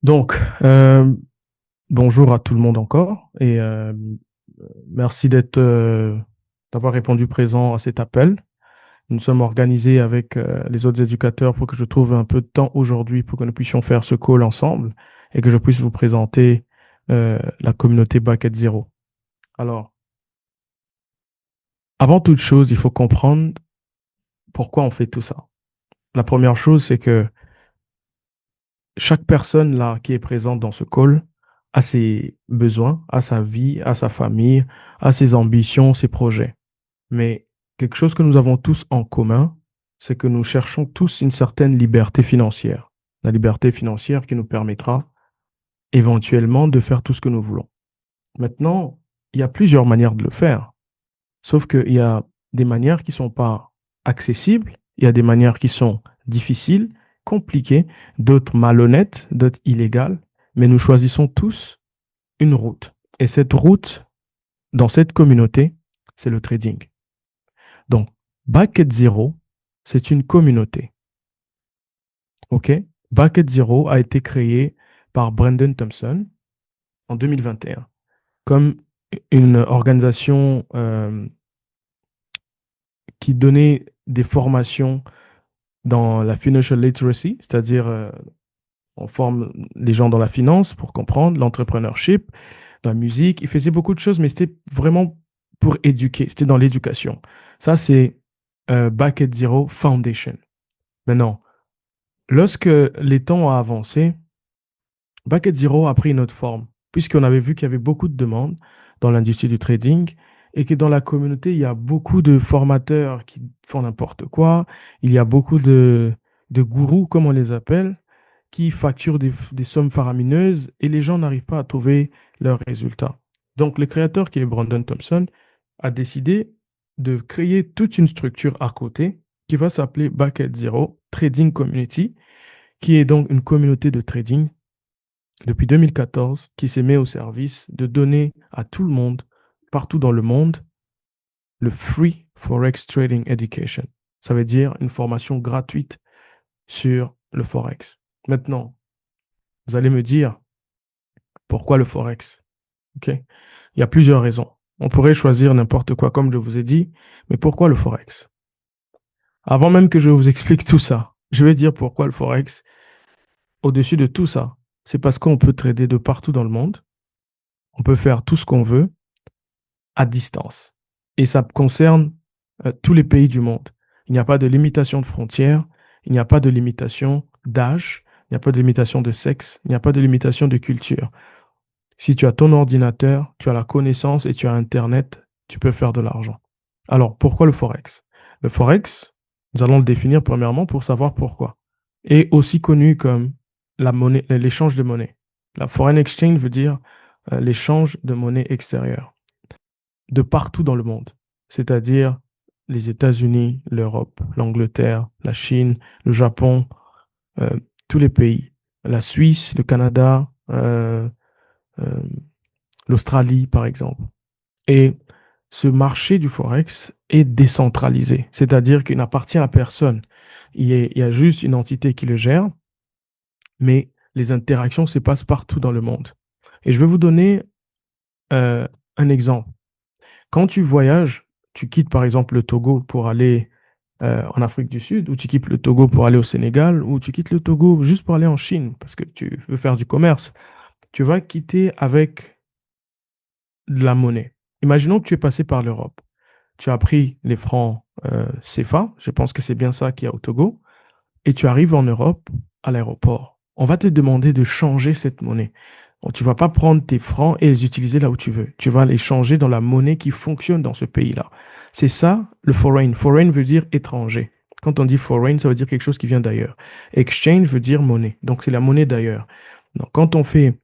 Donc, euh, bonjour à tout le monde encore et merci d'avoir répondu présent à cet appel. Nous sommes organisés avec les autres éducateurs pour que je trouve un peu de temps aujourd'hui pour que nous puissions faire ce call ensemble et que je puisse vous présenter la communauté Bucket Zero. Alors, avant toute chose, il faut comprendre pourquoi on fait tout ça. La première chose, c'est que chaque personne là qui est présente dans ce call a ses besoins, a sa vie, a sa famille, a ses ambitions, ses projets. Mais quelque chose que nous avons tous en commun, c'est que nous cherchons tous une certaine liberté financière. La liberté financière qui nous permettra éventuellement de faire tout ce que nous voulons. Maintenant, il y a plusieurs manières de le faire. Sauf qu'il y a des manières qui ne sont pas accessibles, il y a des manières qui sont difficiles, compliquées, d'autres malhonnêtes, d'autres illégales, mais nous choisissons tous une route. Et cette route, dans cette communauté, c'est le trading. Donc, Bucket Zero, c'est une communauté. OK? Bucket Zero a été créé par Brendan Thompson en 2021 comme une organisation qui donnait des formations dans la financial literacy, c'est-à-dire on forme les gens dans la finance pour comprendre l'entrepreneurship, dans la musique. Il faisait beaucoup de choses, mais c'était vraiment pour éduquer. C'était dans l'éducation. Ça, c'est Bucket Zero Foundation. Maintenant, lorsque les temps ont avancé, Bucket Zero a pris une autre forme, puisqu'on avait vu qu'il y avait beaucoup de demandes dans l'industrie du trading et que dans la communauté, il y a beaucoup de formateurs qui font n'importe quoi. Il y a beaucoup de gourous, comme on les appelle, qui facturent des sommes faramineuses et les gens n'arrivent pas à trouver leurs résultats. Donc, le créateur, qui est Brandon Thompson, a décidé de créer toute une structure à côté qui va s'appeler Bucket Zero Trading Community, qui est donc une communauté de trading depuis 2014 qui s'est mis au service de donner à tout le monde, partout dans le monde, le Free Forex Trading Education. Ça veut dire une formation gratuite sur le Forex. Maintenant, vous allez me dire pourquoi le Forex? OK? Il y a plusieurs raisons. On pourrait choisir n'importe quoi, comme je vous ai dit, mais pourquoi le Forex? Avant même que je vous explique tout ça, je vais dire pourquoi le Forex. Au-dessus de tout ça, c'est parce qu'on peut trader de partout dans le monde. On peut faire tout ce qu'on veut à distance. Et ça concerne tous les pays du monde. Il n'y a pas de limitation de frontières, il n'y a pas de limitation d'âge, il n'y a pas de limitation de sexe, il n'y a pas de limitation de culture. Si tu as ton ordinateur, tu as la connaissance et tu as Internet, tu peux faire de l'argent. Alors, pourquoi le Forex? Le Forex, nous allons le définir premièrement pour savoir pourquoi. Est aussi connu comme la monnaie, l'échange de monnaie. La foreign exchange veut dire l'échange de monnaie extérieure de partout dans le monde, c'est-à-dire les États-Unis, l'Europe, l'Angleterre, la Chine, le Japon, euh, tous les pays, la Suisse, le Canada, euh, l'Australie, par exemple. Et ce marché du Forex est décentralisé, c'est-à-dire qu'il n'appartient à personne. Il y a juste une entité qui le gère, mais les interactions se passent partout dans le monde. Et je vais vous donner euh, un exemple. Quand tu voyages, tu quittes par exemple le Togo pour aller en Afrique du Sud, ou tu quittes le Togo pour aller au Sénégal, ou tu quittes le Togo juste pour aller en Chine, parce que tu veux faire du commerce, tu vas quitter avec de la monnaie. Imaginons que tu es passé par l'Europe. Tu as pris les francs CFA, je pense que c'est bien ça qu'il y a au Togo, et tu arrives en Europe à l'aéroport. On va te demander de changer cette monnaie. Bon, tu ne vas pas prendre tes francs et les utiliser là où tu veux. Tu vas les changer dans la monnaie qui fonctionne dans ce pays-là. C'est ça le foreign. Foreign veut dire étranger. Quand on dit foreign, ça veut dire quelque chose qui vient d'ailleurs. Exchange veut dire monnaie. Donc c'est la monnaie d'ailleurs. Donc quand on fait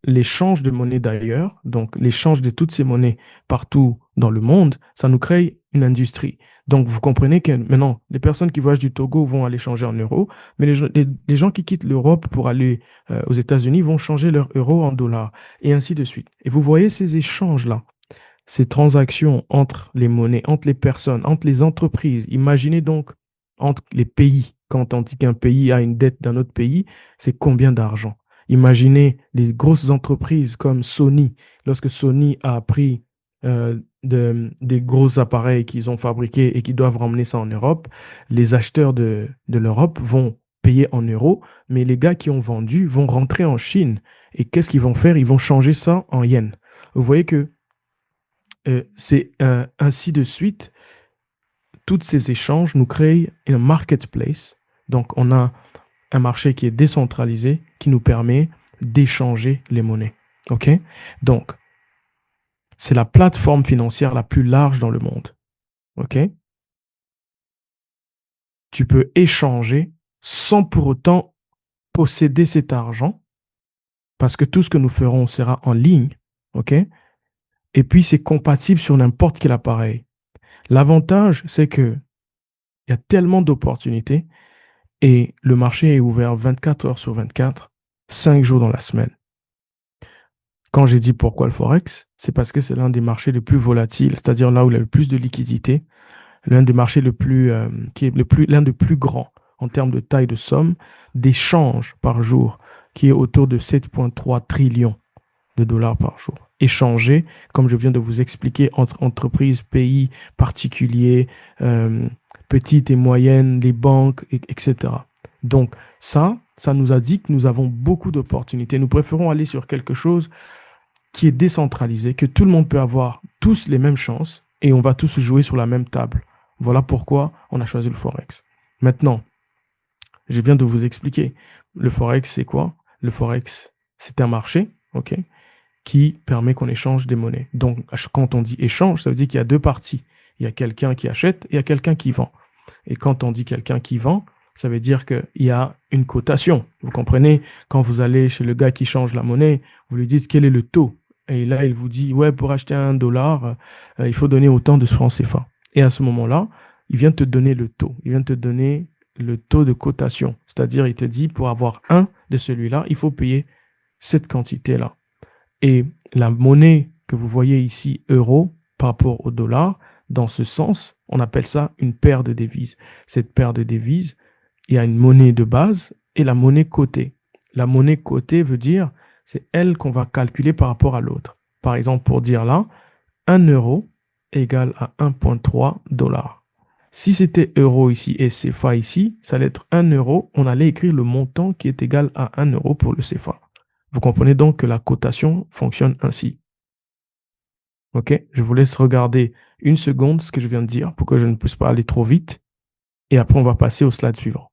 l'échange de monnaie d'ailleurs, donc l'échange de toutes ces monnaies partout dans le monde, ça nous crée une industrie. Donc, vous comprenez que maintenant, les personnes qui voyagent du Togo vont aller changer en euros, mais les gens qui quittent l'Europe pour aller aux États-Unis vont changer leur euro en dollars, et ainsi de suite. Et vous voyez ces échanges-là, ces transactions entre les monnaies, entre les personnes, entre les entreprises. Imaginez donc entre les pays. Quand on dit qu'un pays a une dette d'un autre pays, c'est combien d'argent? Imaginez les grosses entreprises comme Sony. Lorsque Sony a pris des gros appareils qu'ils ont fabriqués et qui doivent ramener ça en Europe, les acheteurs de l'Europe vont payer en euros, mais les gars qui ont vendu vont rentrer en Chine. Et qu'est-ce qu'ils vont faire? Ils vont changer ça en yens. Vous voyez que c'est ainsi de suite. Tous ces échanges nous créent un marketplace. Donc, on a un marché qui est décentralisé, qui nous permet d'échanger les monnaies. OK? Donc, c'est la plateforme financière la plus large dans le monde. OK? Tu peux échanger sans pour autant posséder cet argent, parce que tout ce que nous ferons sera en ligne. OK? Et puis, c'est compatible sur n'importe quel appareil. L'avantage, c'est que il y a tellement d'opportunités et le marché est ouvert 24 heures sur 24, 5 jours dans la semaine. Quand j'ai dit pourquoi le Forex, c'est parce que c'est l'un des marchés les plus volatiles, c'est-à-dire là où il y a le plus de liquidités, l'un des marchés qui est l'un des plus grands en termes de taille de somme d'échanges par jour, qui est autour de 7,3 trillions de dollars par jour. Échangés, comme je viens de vous expliquer, entre entreprises, pays, particuliers, petites et moyennes, les banques, etc. Donc ça nous a dit que nous avons beaucoup d'opportunités. Nous préférons aller sur quelque chose qui est décentralisé, que tout le monde peut avoir tous les mêmes chances et on va tous jouer sur la même table. Voilà pourquoi on a choisi le Forex. Maintenant, je viens de vous expliquer. Le Forex, c'est quoi? Le Forex, c'est un marché, OK, qui permet qu'on échange des monnaies. Donc, quand on dit échange, ça veut dire qu'il y a deux parties. Il y a quelqu'un qui achète et il y a quelqu'un qui vend. Et quand on dit quelqu'un qui vend, ça veut dire qu'il y a une cotation. Vous comprenez? Quand vous allez chez le gars qui change la monnaie, vous lui dites quel est le taux. Et là, il vous dit, ouais, pour acheter $1, il faut donner autant de francs CFA. Et à ce moment-là, il vient te donner le taux. Il vient te donner le taux de cotation. C'est-à-dire, il te dit, pour avoir un de celui-là, il faut payer cette quantité-là. Et la monnaie que vous voyez ici, euro, par rapport au dollar, dans ce sens, on appelle ça une paire de devises. Cette paire de devises, il y a une monnaie de base et la monnaie cotée. La monnaie cotée veut dire, c'est elle qu'on va calculer par rapport à l'autre. Par exemple, pour dire là, 1 euro égale à 1,3 dollars. Si c'était euro ici et CFA ici, ça allait être 1 euro. On allait écrire le montant qui est égal à 1 euro pour le CFA. Vous comprenez donc que la cotation fonctionne ainsi. OK? Je vous laisse regarder une seconde ce que je viens de dire pour que je ne puisse pas aller trop vite. Et après, on va passer au slide suivant.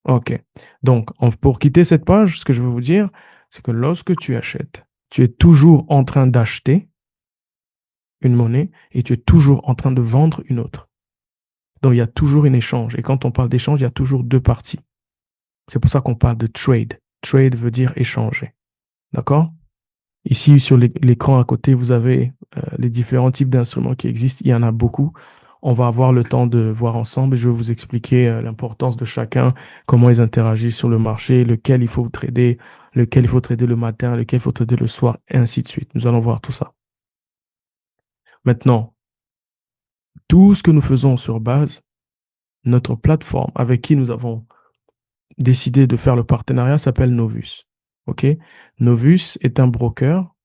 OK. Donc, pour quitter cette page, ce que je veux vous dire, c'est que lorsque tu achètes, tu es toujours en train d'acheter une monnaie et tu es toujours en train de vendre une autre. Donc, il y a toujours un échange. Et quand on parle d'échange, il y a toujours deux parties. C'est pour ça qu'on parle de trade. Trade veut dire échanger. D'accord? Ici, sur l'écran à côté, vous avez les différents types d'instruments qui existent. Il y en a beaucoup. On va avoir le temps de voir ensemble et je vais vous expliquer l'importance de chacun, comment ils interagissent sur le marché, lequel il faut trader le matin, lequel il faut trader le soir, et ainsi de suite. Nous allons voir tout ça. Maintenant, tout ce que nous faisons sur base, notre plateforme avec qui nous avons décidé de faire le partenariat s'appelle Novus. OK? Novus est un broker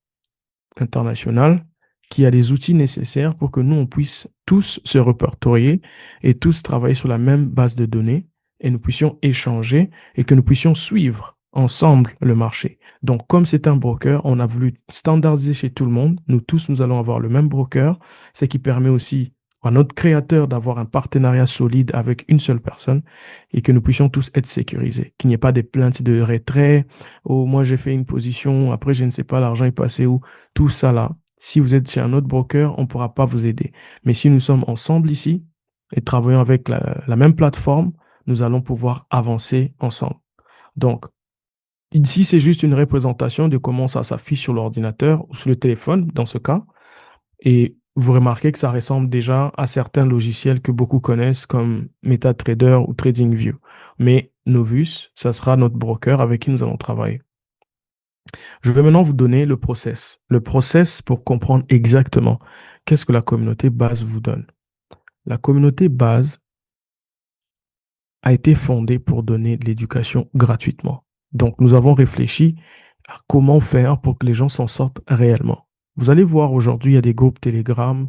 international qui a les outils nécessaires pour que nous, on puisse tous se répertorier et tous travailler sur la même base de données et nous puissions échanger et que nous puissions suivre ensemble le marché. Donc, comme c'est un broker, on a voulu standardiser chez tout le monde. Nous tous, nous allons avoir le même broker, ce qui permet aussi à notre créateur d'avoir un partenariat solide avec une seule personne et que nous puissions tous être sécurisés. Qu'il n'y ait pas des plaintes de retrait. Oh, moi, j'ai fait une position, après, je ne sais pas, l'argent est passé où. Tout ça là, si vous êtes chez un autre broker, on ne pourra pas vous aider. Mais si nous sommes ensemble ici et travaillons avec la même plateforme, nous allons pouvoir avancer ensemble. Donc, ici, c'est juste une représentation de comment ça s'affiche sur l'ordinateur ou sur le téléphone, dans ce cas. Et vous remarquez que ça ressemble déjà à certains logiciels que beaucoup connaissent comme MetaTrader ou TradingView. Mais Novus, ça sera notre broker avec qui nous allons travailler. Je vais maintenant vous donner le process. Le process pour comprendre exactement qu'est-ce que la communauté base vous donne. La communauté base a été fondée pour donner de l'éducation gratuitement. Donc, nous avons réfléchi à comment faire pour que les gens s'en sortent réellement. Vous allez voir aujourd'hui, il y a des groupes Telegram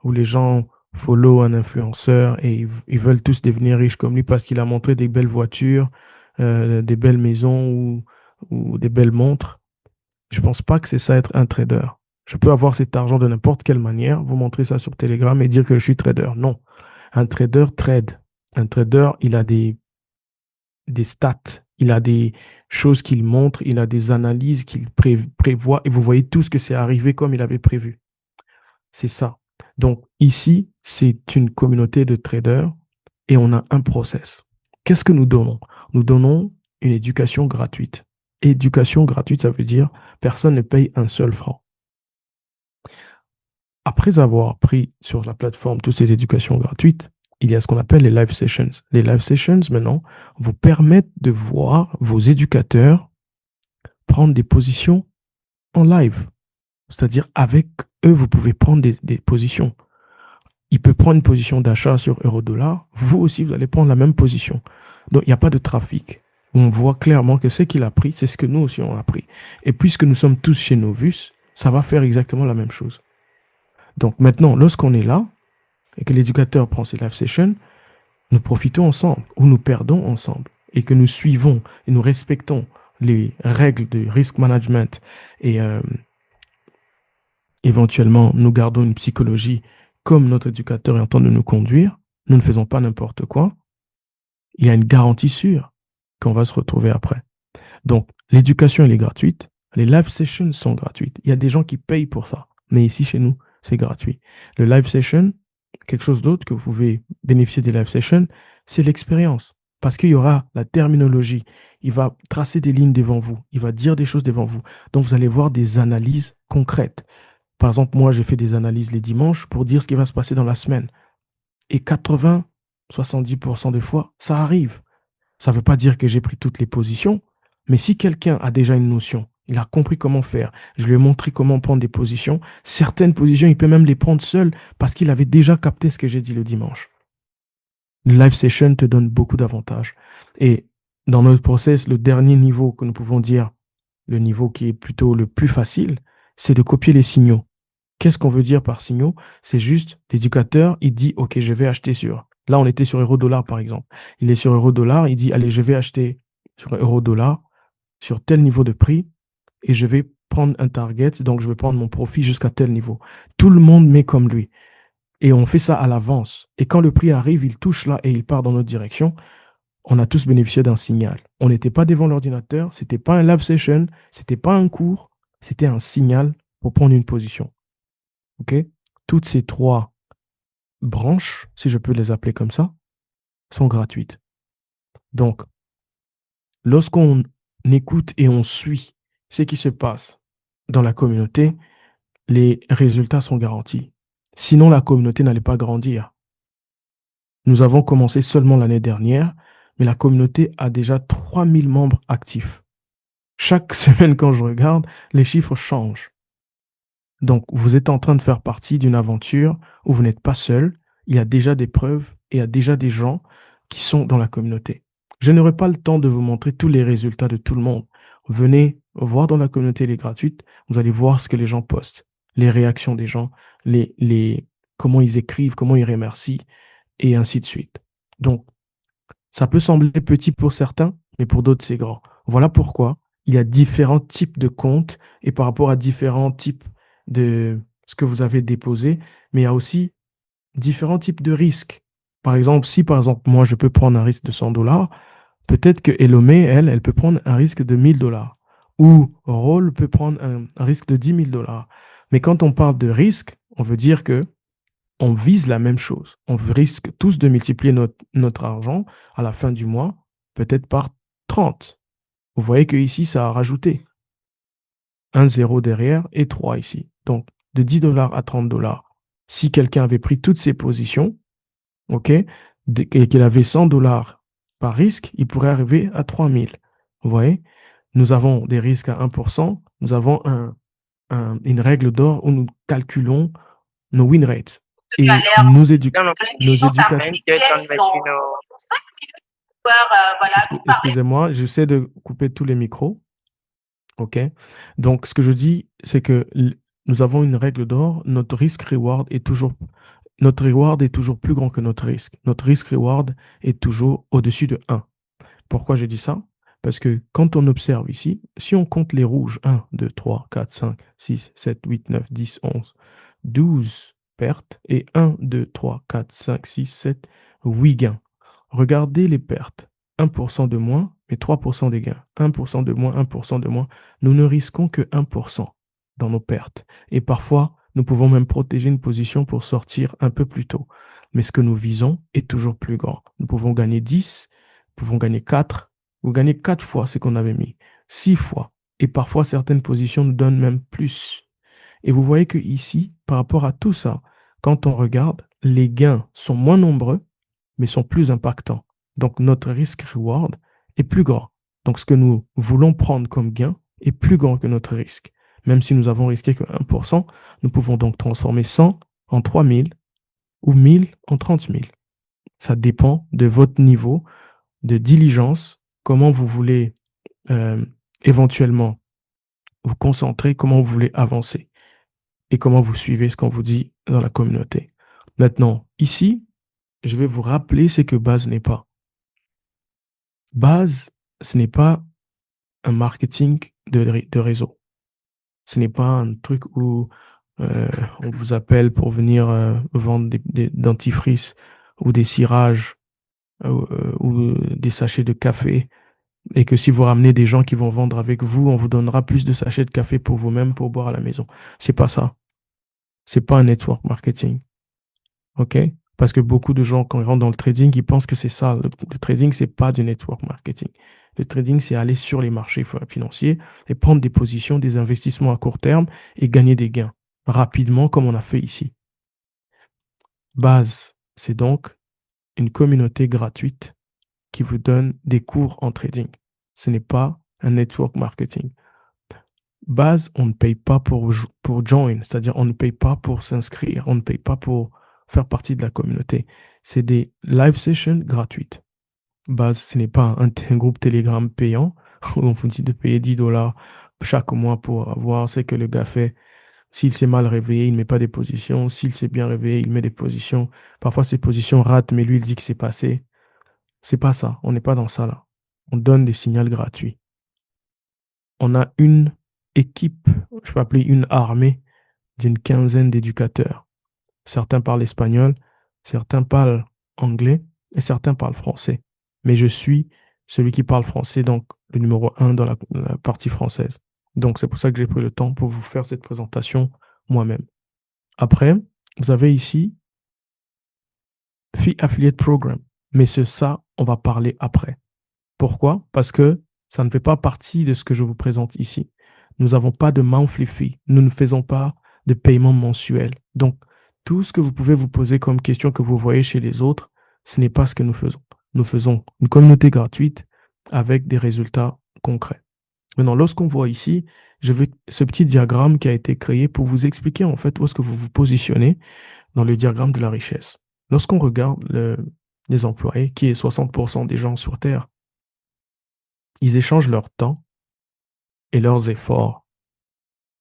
où les gens follow un influenceur et ils veulent tous devenir riches comme lui parce qu'il a montré des belles voitures, des belles maisons ou des belles montres. Je pense pas que c'est ça être un trader. Je peux avoir cet argent de n'importe quelle manière, vous montrer ça sur Telegram et dire que je suis trader. Non. Un trader trade. Un trader, il a des stats, il a des choses qu'il montre, il a des analyses qu'il prévoit et vous voyez tout ce que c'est arrivé comme il avait prévu. C'est ça. Donc ici, c'est une communauté de traders et on a un process. Qu'est-ce que nous donnons? Nous donnons une éducation gratuite. Éducation gratuite, ça veut dire personne ne paye un seul franc. Après avoir pris sur la plateforme toutes ces éducations gratuites, il y a ce qu'on appelle les live sessions. Les live sessions, maintenant, vous permettent de voir vos éducateurs prendre des positions en live. C'est-à-dire, avec eux, vous pouvez prendre des positions. Il peut prendre une position d'achat sur euro-dollar. Vous aussi, vous allez prendre la même position. Donc, il n'y a pas de trafic. On voit clairement que ce qu'il a pris, c'est ce que nous aussi on a pris. Et puisque nous sommes tous chez Novus, ça va faire exactement la même chose. Donc maintenant, lorsqu'on est là et que l'éducateur prend ses live sessions, nous profitons ensemble ou nous perdons ensemble et que nous suivons et nous respectons les règles de risk management et éventuellement nous gardons une psychologie comme notre éducateur est en train de nous conduire, nous ne faisons pas n'importe quoi, il y a une garantie sûre qu'on va se retrouver après. Donc, l'éducation, elle est gratuite. Les live sessions sont gratuites. Il y a des gens qui payent pour ça. Mais ici, chez nous, c'est gratuit. Le live session, quelque chose d'autre que vous pouvez bénéficier des live sessions, c'est l'expérience. Parce qu'il y aura la terminologie. Il va tracer des lignes devant vous. Il va dire des choses devant vous. Donc, vous allez voir des analyses concrètes. Par exemple, moi, j'ai fait des analyses les dimanches pour dire ce qui va se passer dans la semaine. Et 80-70% des fois, ça arrive. Ça ne veut pas dire que j'ai pris toutes les positions, mais si quelqu'un a déjà une notion, il a compris comment faire, je lui ai montré comment prendre des positions, certaines positions, il peut même les prendre seul parce qu'il avait déjà capté ce que j'ai dit le dimanche. Le live session te donne beaucoup d'avantages. Et dans notre process, le dernier niveau que nous pouvons dire, le niveau qui est plutôt le plus facile, c'est de copier les signaux. Qu'est-ce qu'on veut dire par signaux? C'est juste, l'éducateur, il dit, OK, je vais acheter sur. Là, on était sur euro-dollar, par exemple. Il est sur euro-dollar, il dit, allez, je vais acheter sur euro-dollar, sur tel niveau de prix, et je vais prendre un target, donc je vais prendre mon profit jusqu'à tel niveau. Tout le monde met comme lui. Et on fait ça à l'avance. Et quand le prix arrive, il touche là et il part dans notre direction. On a tous bénéficié d'un signal. On n'était pas devant l'ordinateur, c'était pas un live session, c'était pas un cours, c'était un signal pour prendre une position. OK? Toutes ces trois branches, si je peux les appeler comme ça, sont gratuites. Donc, lorsqu'on écoute et on suit ce qui se passe dans la communauté, les résultats sont garantis. Sinon, la communauté n'allait pas grandir. Nous avons commencé seulement l'année dernière, mais la communauté a déjà 3000 membres actifs. Chaque semaine, quand je regarde, les chiffres changent. Donc, vous êtes en train de faire partie d'une aventure où vous n'êtes pas seul. Il y a déjà des preuves et il y a déjà des gens qui sont dans la communauté. Je n'aurai pas le temps de vous montrer tous les résultats de tout le monde. Venez voir dans la communauté, elle est gratuite. Vous allez voir ce que les gens postent, les réactions des gens, comment ils écrivent, comment ils remercient, et ainsi de suite. Donc, ça peut sembler petit pour certains, mais pour d'autres, c'est grand. Voilà pourquoi il y a différents types de comptes et par rapport à différents types de ce que vous avez déposé, mais il y a aussi différents types de risques. Par exemple, si par exemple, moi, je peux prendre un risque de 100 dollars, peut-être que Elomé, elle peut prendre un risque de 1000 dollars. Ou Roll peut prendre un risque de 10 000 dollars. Mais quand on parle de risque, on veut dire que on vise la même chose. On risque tous de multiplier notre argent à la fin du mois, peut-être par 30. Vous voyez que ici, ça a rajouté un zéro derrière et 3 ici. Donc, de 10 dollars à 30 dollars. Si quelqu'un avait pris toutes ses positions, OK, et qu'il avait 100 dollars par risque, il pourrait arriver à 3000. Vous voyez? Nous avons des risques à 1%. Nous avons une règle d'or où nous calculons nos win rates. Et nos éducateurs, voilà, pour parler. Excusez-moi, j'essaie de couper tous les micros. OK? Donc, ce que je dis, c'est que nous avons une règle d'or. Notre reward est toujours plus grand que notre risque. Notre risque-reward est toujours au-dessus de 1. Pourquoi je dis ça? Parce que quand on observe ici, si on compte les rouges, 1, 2, 3, 4, 5, 6, 7, 8, 9, 10, 11, 12 pertes et 1, 2, 3, 4, 5, 6, 7, 8 gains. Regardez les pertes. 1% de moins, mais 3% des gains. 1% de moins, 1% de moins. Nous ne risquons que 1% dans nos pertes. Et parfois, nous pouvons même protéger une position pour sortir un peu plus tôt. Mais ce que nous visons est toujours plus grand. Nous pouvons gagner 10, nous pouvons gagner 4, ou gagner 4 fois ce qu'on avait mis, 6 fois. Et parfois, certaines positions nous donnent même plus. Et vous voyez que ici, par rapport à tout ça, quand on regarde, les gains sont moins nombreux, mais sont plus impactants. Donc, notre risque-reward est plus grand. Donc, ce que nous voulons prendre comme gain est plus grand que notre risque. Même si nous avons risqué que 1%, nous pouvons donc transformer 100 en 3000 ou 1000 en 30 000. Ça dépend de votre niveau de diligence, comment vous voulez euh, éventuellement vous concentrer, comment vous voulez avancer et comment vous suivez ce qu'on vous dit dans la communauté. Maintenant, ici, je vais vous rappeler ce que Base n'est pas. Base, ce n'est pas un marketing de réseau. Ce n'est pas un truc où euh, on vous appelle pour venir vendre des dentifrices ou des cirages ou des sachets de café et que si vous ramenez des gens qui vont vendre avec vous, on vous donnera plus de sachets de café pour vous-même pour boire à la maison. C'est pas ça. C'est pas un network marketing. OK? Parce que beaucoup de gens, quand ils rentrent dans le trading, ils pensent que c'est ça. Le trading, c'est pas du network marketing. Le trading, c'est aller sur les marchés financiers et prendre des positions, des investissements à court terme et gagner des gains rapidement, comme on a fait ici. Base, c'est donc une communauté gratuite qui vous donne des cours en trading. Ce n'est pas un network marketing. Base, on ne paye pas pour join, c'est-à-dire on ne paye pas pour s'inscrire, on ne paye pas pour faire partie de la communauté. C'est des live sessions gratuites. Base, ce n'est pas un groupe Telegram payant où on vous dit de payer 10 dollars chaque mois pour voir ce que le gars fait. S'il s'est mal réveillé, il ne met pas des positions. S'il s'est bien réveillé, il met des positions. Parfois, ses positions ratent, mais lui, il dit que c'est passé. C'est pas ça. On n'est pas dans ça là. On donne des signaux gratuits. On a une équipe, je peux appeler une armée d'une quinzaine d'éducateurs. Certains parlent espagnol, certains parlent anglais et certains parlent français. Mais je suis celui qui parle français, donc le numéro un dans la partie française. Donc c'est pour ça que j'ai pris le temps pour vous faire cette présentation moi-même. Après, vous avez ici Fee Affiliate Program. Mais c'est ça, on va parler après. Pourquoi? Parce que ça ne fait pas partie de ce que je vous présente ici. Nous n'avons pas de monthly fee. Nous ne faisons pas de paiement mensuel. Donc, tout ce que vous pouvez vous poser comme question que vous voyez chez les autres, ce n'est pas ce que nous faisons. Nous faisons une communauté gratuite avec des résultats concrets. Maintenant, lorsqu'on voit ici, je veux ce petit diagramme qui a été créé pour vous expliquer en fait où est-ce que vous vous positionnez dans le diagramme de la richesse. Lorsqu'on regarde les employés, qui est 60% des gens sur Terre, ils échangent leur temps et leurs efforts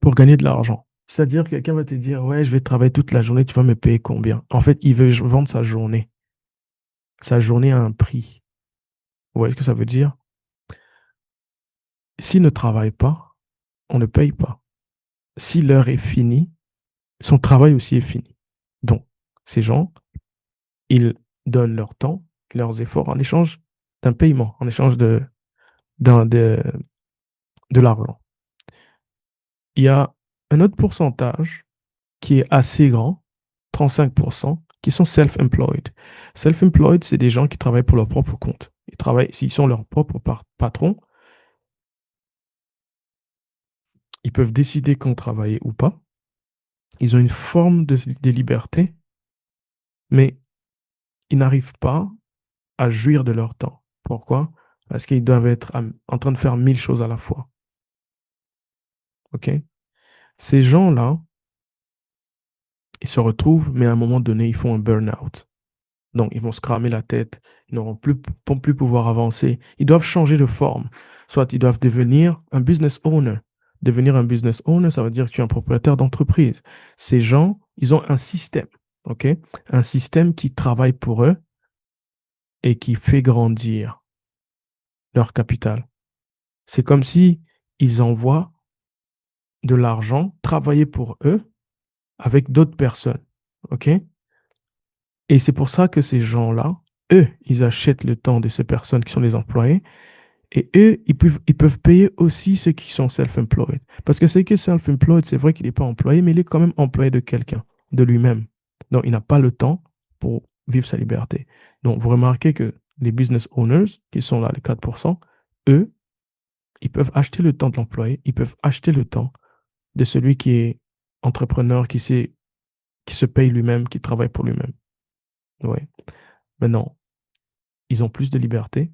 pour gagner de l'argent. C'est-à-dire que quelqu'un va te dire, ouais, je vais travailler toute la journée, tu vas me payer combien? En fait, il veut vendre sa journée à un prix. Vous voyez ce que ça veut dire? S'il ne travaille pas, on ne paye pas. Si l'heure est finie, son travail aussi est fini. Donc, ces gens, ils donnent leur temps, leurs efforts en échange d'un paiement, en échange d'un- de, de l'argent. Il y a un autre pourcentage qui est assez grand, 35%, qui sont self-employed. Self-employed, c'est des gens qui travaillent pour leur propre compte. Ils travaillent, s'ils sont leurs propres patrons, ils peuvent décider quand travailler ou pas. Ils ont une forme de liberté, mais ils n'arrivent pas à jouir de leur temps. Pourquoi? Parce qu'ils doivent être en train de faire 1000 choses à la fois. OK? Ces gens-là, ils se retrouvent, mais à un moment donné, ils font un burn-out. Donc, ils vont se cramer la tête, ils n'auront plus pouvoir avancer. Ils doivent changer de forme. Soit ils doivent devenir un business owner. Devenir un business owner, ça veut dire que tu es un propriétaire d'entreprise. Ces gens, ils ont un système, OK? Un système qui travaille pour eux et qui fait grandir leur capital. C'est comme si ils envoient de l'argent travailler pour eux avec d'autres personnes, OK? Et c'est pour ça que ces gens-là, eux, ils achètent le temps de ces personnes qui sont les employés. Et eux, ils peuvent payer aussi ceux qui sont self-employed. Parce que ce qui est self-employed, c'est vrai qu'il n'est pas employé, mais il est quand même employé de quelqu'un, de lui-même. Donc, il n'a pas le temps pour vivre sa liberté. Donc, vous remarquez que les business owners, qui sont là, les 4%, eux, ils peuvent acheter le temps de l'employé, ils peuvent acheter le temps de celui qui est entrepreneur, qui se paye lui-même, qui travaille pour lui-même. Ouais. Maintenant, ils ont plus de liberté,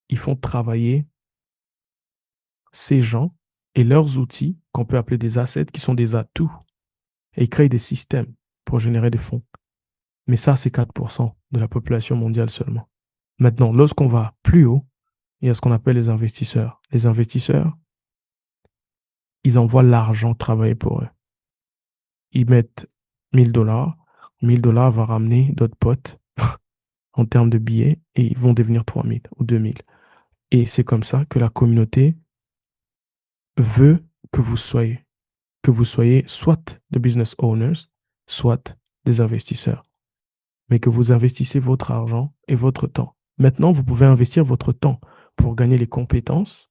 ils font travailler ces gens et leurs outils, qu'on peut appeler des assets, qui sont des atouts, et ils créent des systèmes pour générer des fonds. Mais ça, c'est 4% de la population mondiale seulement. Maintenant, lorsqu'on va plus haut, il y a ce qu'on appelle les investisseurs. Les investisseurs, ils envoient l'argent travailler pour eux. Ils mettent 1000 $. 1000 $ va ramener d'autres potes en termes de billets et ils vont devenir 3000 ou 2000. Et c'est comme ça que la communauté veut que vous soyez soit des business owners, soit des investisseurs, mais que vous investissez votre argent et votre temps. Maintenant, vous pouvez investir votre temps pour gagner les compétences,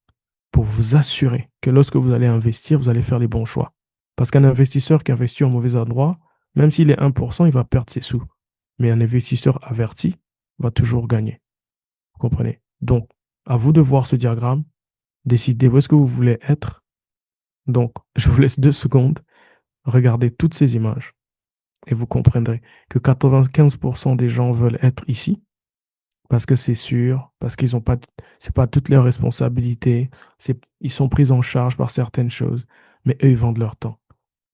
pour vous assurer que lorsque vous allez investir, vous allez faire les bons choix. Parce qu'un investisseur qui investit au mauvais endroit, même s'il est 1%, il va perdre ses sous. Mais un investisseur averti va toujours gagner. Vous comprenez? Donc, à vous de voir ce diagramme, décider où est-ce que vous voulez être. Donc, je vous laisse 2 secondes. Regardez toutes ces images et vous comprendrez que 95% des gens veulent être ici parce que c'est sûr, parce qu'ils n'ont pas, c'est pas toutes leurs responsabilités, ils sont pris en charge par certaines choses, mais eux, ils vendent leur temps.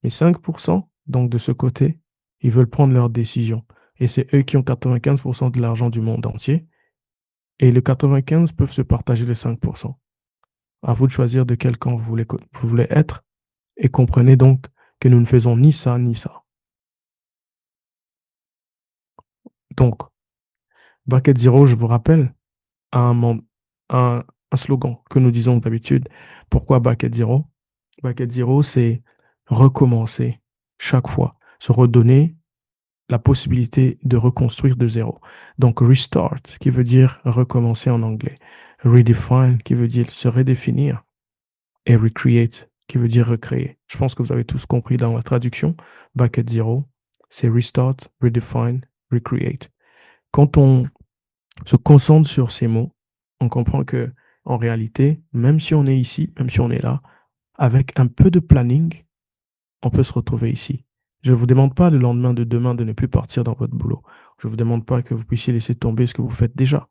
Mais 5%, donc de ce côté, ils veulent prendre leurs décisions. Et c'est eux qui ont 95% de l'argent du monde entier. Et les 95 peuvent se partager les 5%. À vous de choisir de quel camp vous voulez être. Et comprenez donc que nous ne faisons ni ça, ni ça. Donc, Bucket Zero, je vous rappelle, a un slogan que nous disons d'habitude. Pourquoi Bucket Zero? Bucket Zero, c'est recommencer chaque fois, se redonner la possibilité de reconstruire de zéro. Donc, restart, qui veut dire recommencer en anglais. Redefine, qui veut dire se redéfinir. Et recreate, qui veut dire recréer. Je pense que vous avez tous compris dans la traduction. Bucket Zero, c'est restart, redefine, recreate. Quand on se concentre sur ces mots, on comprend que, en réalité, même si on est ici, même si on est là, avec un peu de planning, on peut se retrouver ici. Je ne vous demande pas le lendemain de demain de ne plus partir dans votre boulot. Je ne vous demande pas que vous puissiez laisser tomber ce que vous faites déjà.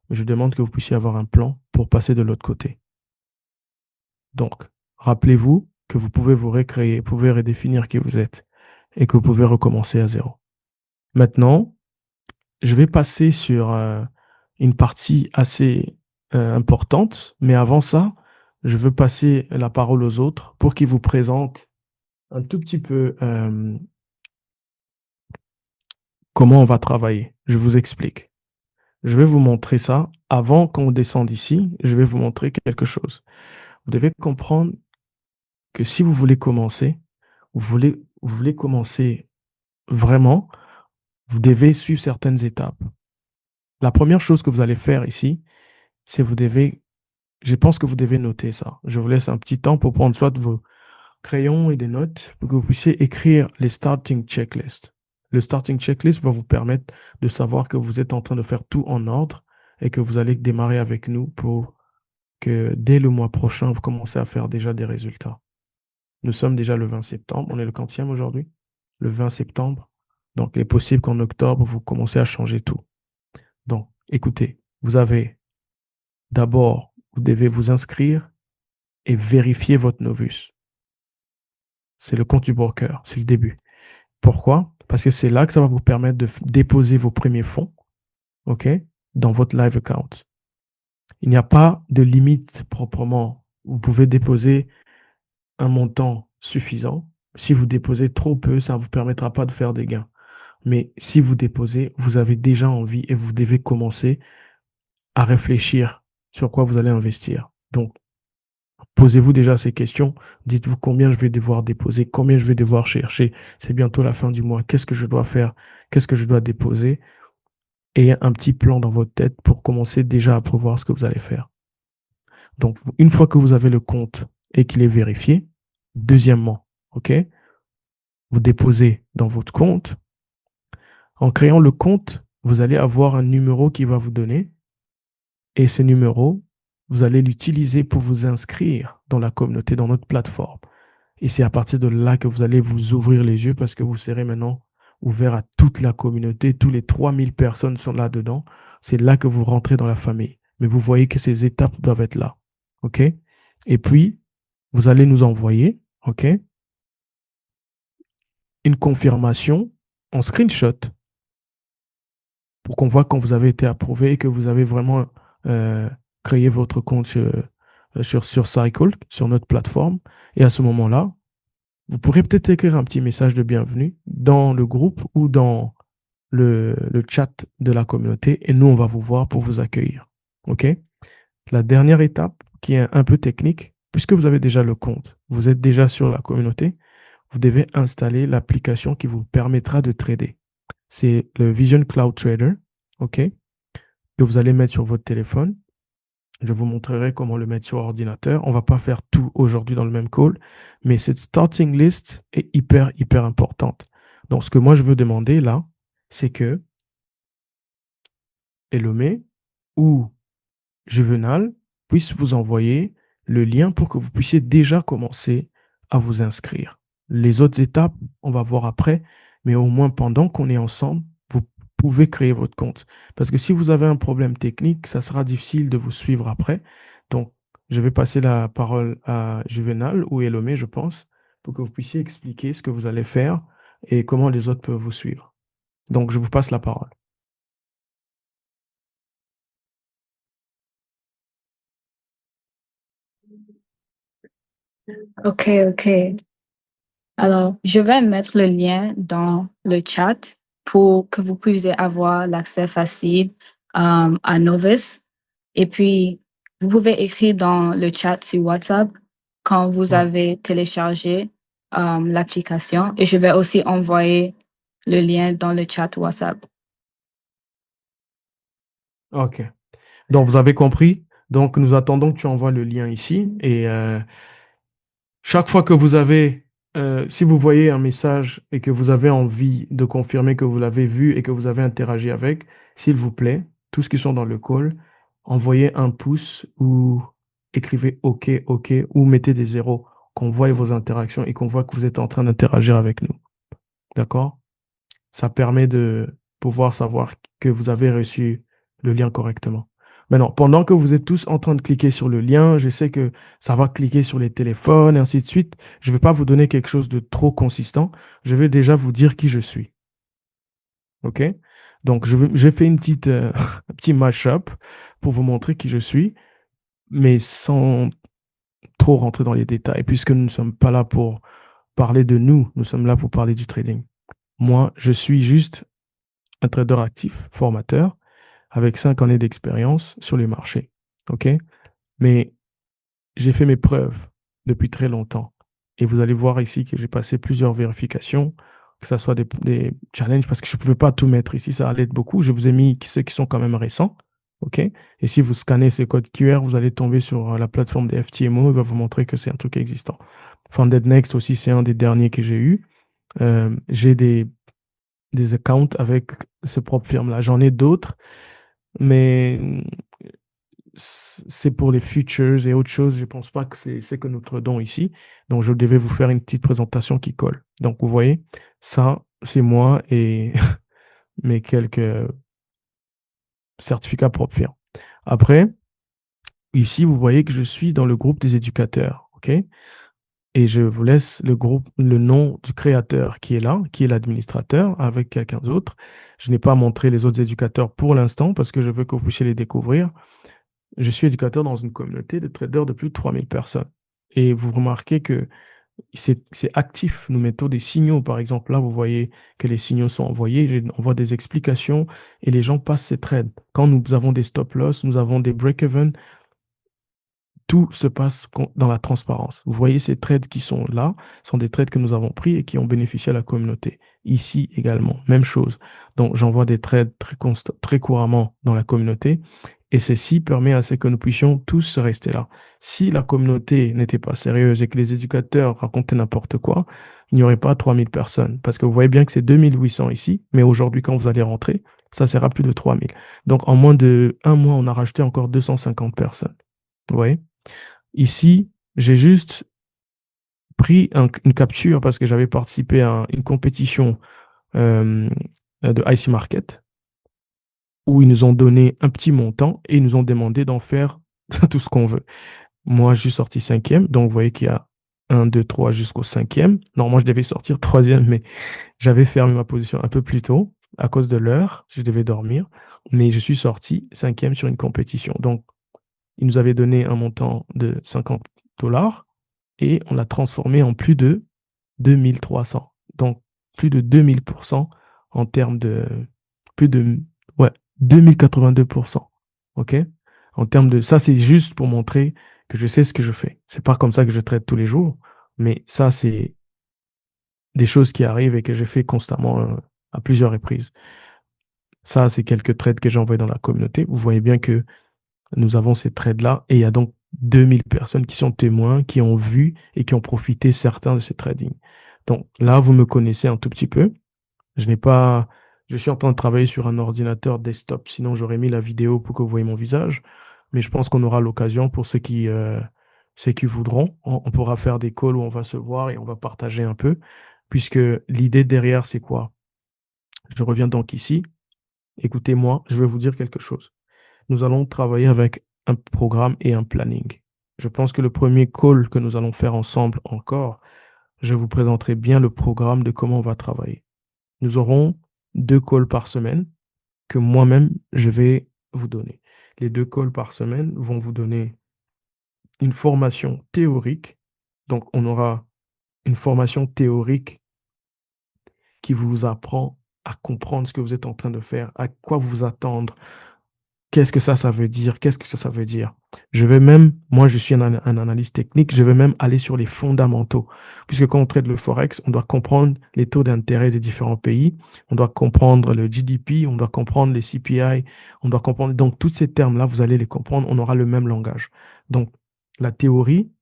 Mais je demande que vous puissiez avoir un plan pour passer de l'autre côté. Donc, rappelez-vous que vous pouvez vous recréer, vous pouvez redéfinir qui vous êtes et que vous pouvez recommencer à zéro. Maintenant, je vais passer sur une partie assez importante, mais avant ça, je veux passer la parole aux autres pour qu'ils vous présentent un tout petit peu comment on va travailler. Je vous explique. Je vais vous montrer ça. Avant qu'on descende ici, je vais vous montrer quelque chose. Vous devez comprendre que si vous voulez commencer, vous voulez commencer vraiment, vous devez suivre certaines étapes. La première chose que vous allez faire ici, c'est je pense que vous devez noter ça. Je vous laisse un petit temps pour prendre soit de vos crayons et des notes pour que vous puissiez écrire les starting checklists. Le starting checklist va vous permettre de savoir que vous êtes en train de faire tout en ordre et que vous allez démarrer avec nous pour que dès le mois prochain, vous commencez à faire déjà des résultats. Nous sommes déjà le 20 septembre. On est le quantième aujourd'hui? Le 20 septembre. Donc, il est possible qu'en octobre, vous commencez à changer tout. Donc, écoutez, d'abord, vous devez vous inscrire et vérifier votre Novus. C'est le compte du broker, c'est le début. Pourquoi? parce que c'est là que ça va vous permettre de déposer vos premiers fonds, OK, dans votre live account. Il n'y a pas de limite proprement. Vous pouvez déposer un montant suffisant. Si vous déposez trop peu, ça ne vous permettra pas de faire des gains. Mais si vous déposez, vous avez déjà envie et vous devez commencer à réfléchir sur quoi vous allez investir. Donc, posez-vous déjà ces questions. Dites-vous combien je vais devoir déposer, combien je vais devoir chercher. C'est bientôt la fin du mois. Qu'est-ce que je dois faire? Qu'est-ce que je dois déposer? Et un petit plan dans votre tête pour commencer déjà à prévoir ce que vous allez faire. Donc, une fois que vous avez le compte et qu'il est vérifié, deuxièmement, OK, vous déposez dans votre compte. En créant le compte, vous allez avoir un numéro qui va vous donner. Et ce numéro, vous allez l'utiliser pour vous inscrire dans la communauté, dans notre plateforme. Et c'est à partir de là que vous allez vous ouvrir les yeux parce que vous serez maintenant ouvert à toute la communauté. Tous les 3000 personnes sont là-dedans. C'est là que vous rentrez dans la famille. Mais vous voyez que ces étapes doivent être là. OK? Et puis, vous allez nous envoyer, OK, une confirmation en screenshot pour qu'on voit quand vous avez été approuvé et que vous avez vraiment euh, créé votre compte sur Cycle, sur notre plateforme. Et à ce moment-là, vous pourrez peut-être écrire un petit message de bienvenue dans le groupe ou dans le chat de la communauté et nous, on va vous voir pour vous accueillir. OK? La dernière étape, qui est un peu technique, puisque vous avez déjà le compte, vous êtes déjà sur la communauté, vous devez installer l'application qui vous permettra de trader. C'est le Vision Cloud Trader, OK, que vous allez mettre sur votre téléphone. Je vous montrerai comment le mettre sur ordinateur. On ne va pas faire tout aujourd'hui dans le même call, mais cette starting list est hyper, hyper importante. Donc, ce que moi, je veux demander là, c'est que Elomé ou Juvenal puisse vous envoyer le lien pour que vous puissiez déjà commencer à vous inscrire. Les autres étapes, on va voir après, mais au moins pendant qu'on est ensemble, vous pouvez créer votre compte. Parce que si vous avez un problème technique, ça sera difficile de vous suivre après. Donc, je vais passer la parole à Juvenal ou Elomé, je pense, pour que vous puissiez expliquer ce que vous allez faire et comment les autres peuvent vous suivre. Donc, je vous passe la parole. Ok, ok. Alors, je vais mettre le lien dans le chat pour que vous puissiez avoir l'accès facile à Novus. Et puis, vous pouvez écrire dans le chat sur WhatsApp quand vous Ouais. avez téléchargé l'application. Et je vais aussi envoyer le lien dans le chat WhatsApp. OK. Donc, vous avez compris. Donc, nous attendons que tu envoies le lien ici. Et chaque fois que vous avez, si vous voyez un message et que vous avez envie de confirmer que vous l'avez vu et que vous avez interagi avec, s'il vous plaît, tous qui sont dans le call, envoyez un pouce ou écrivez OK, OK, ou mettez des zéros, qu'on voie vos interactions et qu'on voit que vous êtes en train d'interagir avec nous. D'accord? Ça permet de pouvoir savoir que vous avez reçu le lien correctement. Maintenant, pendant que vous êtes tous en train de cliquer sur le lien, je sais que ça va cliquer sur les téléphones et ainsi de suite. Je ne vais pas vous donner quelque chose de trop consistant. Je vais déjà vous dire qui je suis. OK? Donc, j'ai fait un petit mash-up pour vous montrer qui je suis, mais sans trop rentrer dans les détails, puisque nous ne sommes pas là pour parler de nous, nous sommes là pour parler du trading. Moi, je suis juste un trader actif, formateur, avec 5 années d'expérience sur les marchés. OK? Mais j'ai fait mes preuves depuis très longtemps. Et vous allez voir ici que j'ai passé plusieurs vérifications, que ce soit des challenges, parce que je ne pouvais pas tout mettre ici, ça allait être beaucoup. Je vous ai mis ceux qui sont quand même récents. OK? Et si vous scannez ces codes QR, vous allez tomber sur la plateforme des FTMO, il va vous montrer que c'est un truc existant. Funded Next aussi, c'est un des derniers que j'ai eu. J'ai des accounts avec ce propre firme-là. J'en ai d'autres, mais c'est pour les futures et autres choses. Je ne pense pas que c'est que notre don ici. Donc, je devais vous faire une petite présentation qui colle. Donc, vous voyez, ça, c'est moi et mes quelques certificats propres firmes. Après, ici, vous voyez que je suis dans le groupe des éducateurs. OK? et je vous laisse le nom du créateur qui est là, qui est l'administrateur, avec quelqu'un d'autre. Je n'ai pas montré les autres éducateurs pour l'instant parce que je veux que vous puissiez les découvrir. Je suis éducateur dans une communauté de traders de plus de 3000 personnes. Et vous remarquez que c'est actif. Nous mettons des signaux, par exemple. Là, vous voyez que les signaux sont envoyés. On voit des explications et les gens passent ces trades. Quand nous avons des stop loss, nous avons des break-even, tout se passe dans la transparence. Vous voyez ces trades qui sont là, sont des trades que nous avons pris et qui ont bénéficié à la communauté. Ici également, même chose. Donc, j'envoie des trades très couramment dans la communauté et ceci permet à ce que nous puissions tous rester là. Si la communauté n'était pas sérieuse et que les éducateurs racontaient n'importe quoi, il n'y aurait pas 3000 personnes. Parce que vous voyez bien que c'est 2800 ici, mais aujourd'hui, quand vous allez rentrer, ça sera plus de 3000. Donc, en moins de un mois, on a rajouté encore 250 personnes. Vous voyez? Ici, j'ai juste pris une capture parce que j'avais participé à une compétition euh, de IC Market où ils nous ont donné un petit montant et ils nous ont demandé d'en faire tout ce qu'on veut. Moi, je suis sorti cinquième, donc vous voyez qu'il y a un, 2, 3 jusqu'au cinquième. Normalement, je devais sortir troisième, mais j'avais fermé ma position un peu plus tôt à cause de l'heure. Je devais dormir, mais je suis sorti cinquième sur une compétition. Donc, ils nous avaient donné un montant de 50 $ et on l'a transformé en plus de 2300. Donc, plus de 2000% en termes de... Plus de... Ouais, 2082%. OK? En termes de... Ça, c'est juste pour montrer que je sais ce que je fais. C'est pas comme ça que je traite tous les jours, mais ça, c'est des choses qui arrivent et que je fais constamment à plusieurs reprises. Ça, c'est quelques trades que j'ai envoyés dans la communauté. Vous voyez bien que nous avons ces trades-là et il y a donc 2000 personnes qui sont témoins, qui ont vu et qui ont profité certains de ces tradings. Donc là, vous me connaissez un tout petit peu. Je n'ai pas, je suis en train de travailler sur un ordinateur desktop, sinon j'aurais mis la vidéo pour que vous voyez mon visage. Mais je pense qu'on aura l'occasion pour ceux qui voudront. On pourra faire des calls où on va se voir et on va partager un peu, puisque l'idée derrière, c'est quoi? Je reviens donc ici. Écoutez-moi, je vais vous dire quelque chose. Nous allons travailler avec un programme et un planning. Je pense que le premier call que nous allons faire ensemble encore, je vous présenterai bien le programme de comment on va travailler. Nous aurons 2 calls par semaine que moi-même, je vais vous donner. Les 2 calls par semaine vont vous donner une formation théorique. Donc, on aura une formation théorique qui vous apprend à comprendre ce que vous êtes en train de faire, à quoi vous attendre. Qu'est-ce que ça veut dire? Qu'est-ce que ça veut dire? Je vais même, moi je suis un analyste technique, je vais même aller sur les fondamentaux. Puisque quand on traite le Forex, on doit comprendre les taux d'intérêt des différents pays, on doit comprendre le GDP, on doit comprendre les CPI, on doit comprendre. Donc, tous ces termes-là, vous allez les comprendre, on aura le même langage. Donc, la théorie,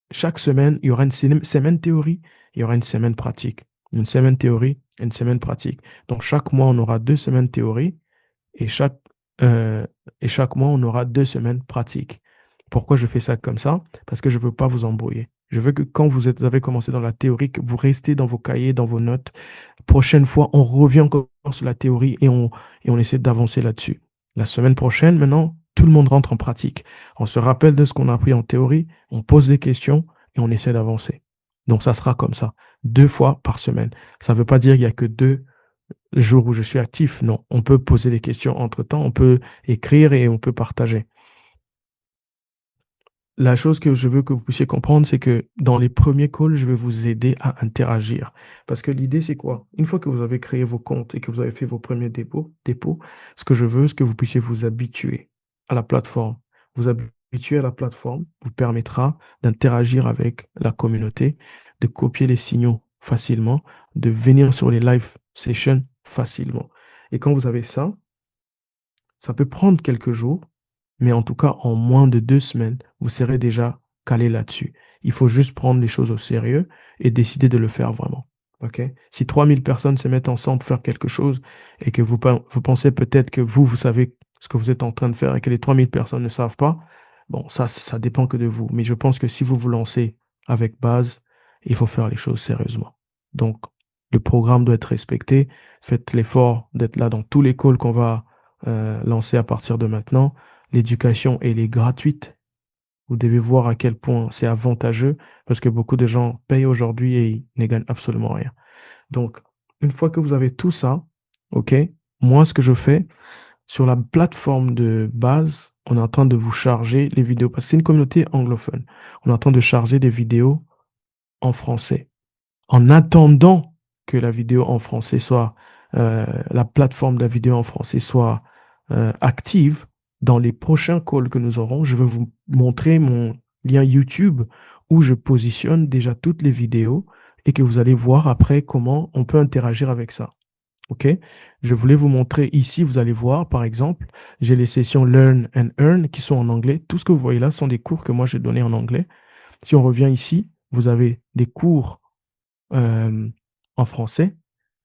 chaque semaine, il y aura une semaine théorie, il y aura une semaine pratique. Une semaine théorie, une semaine pratique. Donc, chaque mois, on aura 2 semaines théorie et euh, chaque mois, on aura 2 semaines pratiques. Pourquoi je fais ça comme ça? Parce que je ne veux pas vous embrouiller. Je veux que quand vous avez commencé dans la théorie, que vous restez dans vos cahiers, dans vos notes. Prochaine fois, on revient encore sur la théorie et on essaie d'avancer là-dessus. La semaine prochaine, maintenant, tout le monde rentre en pratique. On se rappelle de ce qu'on a appris en théorie, on pose des questions et on essaie d'avancer. Donc, ça sera comme ça, 2 fois par semaine. Ça ne veut pas dire qu'il n'y a que 2 jours où je suis actif. Non, on peut poser des questions entre-temps, on peut écrire et on peut partager. La chose que je veux que vous puissiez comprendre, c'est que dans les premiers calls, je vais vous aider à interagir. Parce que l'idée, c'est quoi? Une fois que vous avez créé vos comptes et que vous avez fait vos premiers dépôts, ce que je veux, c'est que vous puissiez vous habituer à la plateforme. Vous habituer à la plateforme vous permettra d'interagir avec la communauté, de copier les signaux facilement, de venir sur les live sessions facilement. Et quand vous avez ça, ça peut prendre quelques jours, mais en tout cas, en moins de 2 semaines, vous serez déjà calé là-dessus. Il faut juste prendre les choses au sérieux et décider de le faire vraiment. OK? Si 3000 personnes se mettent ensemble pour faire quelque chose et que vous pensez peut-être que vous savez ce que vous êtes en train de faire et que les 3000 personnes ne savent pas, bon, ça dépend que de vous. Mais je pense que si vous vous lancez avec base, il faut faire les choses sérieusement. Donc, le programme doit être respecté. Faites l'effort d'être là dans tous les calls qu'on va lancer à partir de maintenant. L'éducation, elle est gratuite. Vous devez voir à quel point c'est avantageux parce que beaucoup de gens payent aujourd'hui et ils ne gagnent absolument rien. Donc, une fois que vous avez tout ça, OK, moi, ce que je fais, sur la plateforme de base, on est en train de vous charger les vidéos parce que c'est une communauté anglophone. On est en train de charger des vidéos en français. En attendant que la vidéo en français soit, la plateforme de la vidéo en français soit active, dans les prochains calls que nous aurons, je vais vous montrer mon lien YouTube où je positionne déjà toutes les vidéos et que vous allez voir après comment on peut interagir avec ça. OK? Je voulais vous montrer ici, vous allez voir, par exemple, j'ai les sessions Learn and Earn qui sont en anglais. Tout ce que vous voyez là sont des cours que moi j'ai donnés en anglais. Si on revient ici, vous avez des cours en français,